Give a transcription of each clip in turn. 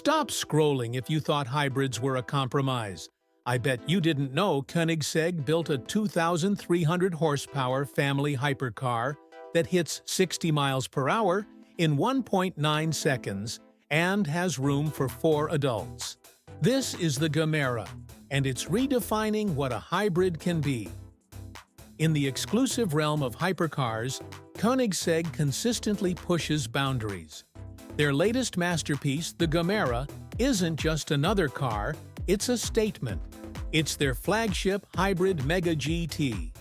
Stop scrolling if you thought hybrids were a compromise. I bet you didn't know Koenigsegg built a 2,300 horsepower family hypercar that hits 60 miles per hour in 1.9 seconds and has room for 4 adults. This is the Gemera, and it's redefining what a hybrid can be. In the exclusive realm of hypercars, Koenigsegg consistently pushes boundaries. Their latest masterpiece, the Gemera, isn't just another car, it's a statement. It's their flagship hybrid Mega GT,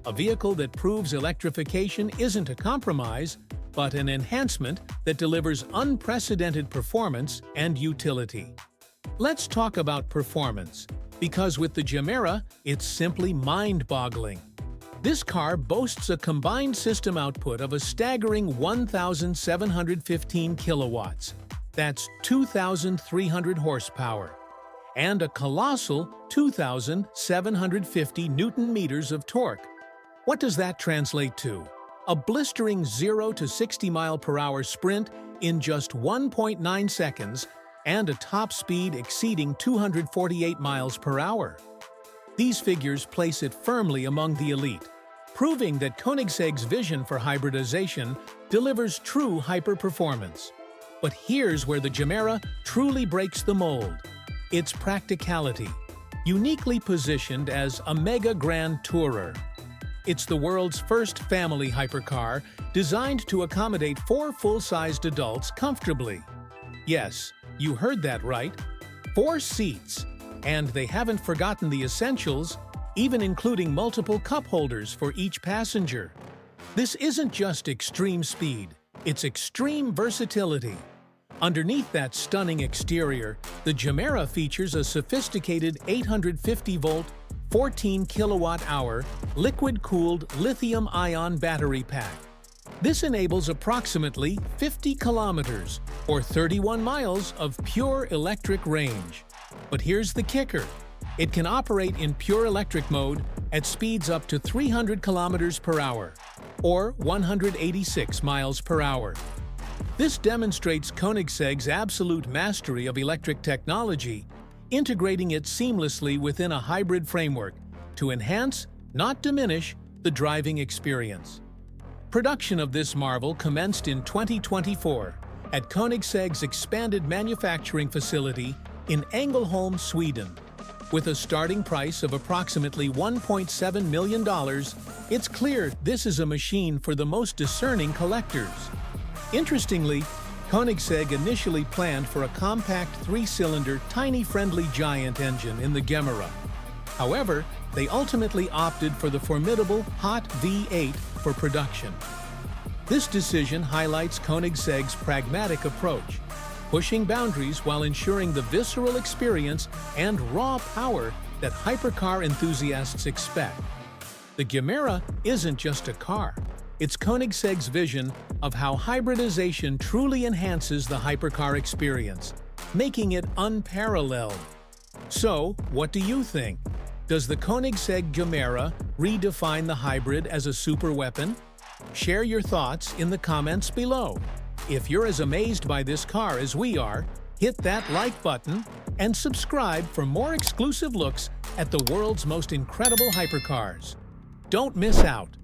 a vehicle that proves electrification isn't a compromise, but an enhancement that delivers unprecedented performance and utility. Let's talk about performance, because with the Gemera, it's simply mind-boggling. This car boasts a combined system output of a staggering 1,715 kilowatts, that's 2,300 horsepower, and a colossal 2,750 newton-meters of torque. What does that translate to? A blistering 0 to 60 mile/hour sprint in just 1.9 seconds and a top speed exceeding 248 miles per hour. These figures place it firmly among the elite, proving that Koenigsegg's vision for hybridization delivers true hyper-performance. But here's where the Gemera truly breaks the mold. Its practicality, uniquely positioned as a mega grand tourer. It's the world's first family hypercar designed to accommodate 4 full-sized adults comfortably. Yes, you heard that right. 4 seats. And they haven't forgotten the essentials, even including multiple cup holders for each passenger. This isn't just extreme speed, it's extreme versatility. Underneath that stunning exterior, the Gemera features a sophisticated 850-volt, 14-kilowatt-hour, liquid-cooled lithium-ion battery pack. This enables approximately 50 kilometers, or 31 miles of pure electric range. But here's the kicker. It can operate in pure electric mode at speeds up to 300 kilometers per hour, or 186 miles per hour. This demonstrates Koenigsegg's absolute mastery of electric technology, integrating it seamlessly within a hybrid framework to enhance, not diminish, the driving experience. Production of this marvel commenced in 2024 at Koenigsegg's expanded manufacturing facility in Ängelholm, Sweden. With a starting price of approximately $1.7 million, it's clear this is a machine for the most discerning collectors. Interestingly, Koenigsegg initially planned for a compact 3-cylinder, tiny friendly giant engine in the Gemera. However, they ultimately opted for the formidable hot V8 for production. This decision highlights Koenigsegg's pragmatic approach, pushing boundaries while ensuring the visceral experience and raw power that hypercar enthusiasts expect. The Gemera isn't just a car. It's Koenigsegg's vision of how hybridization truly enhances the hypercar experience, making it unparalleled. So, what do you think? Does the Koenigsegg Gemera redefine the hybrid as a superweapon? Share your thoughts in the comments below. If you're as amazed by this car as we are, hit that like button and subscribe for more exclusive looks at the world's most incredible hypercars. Don't miss out.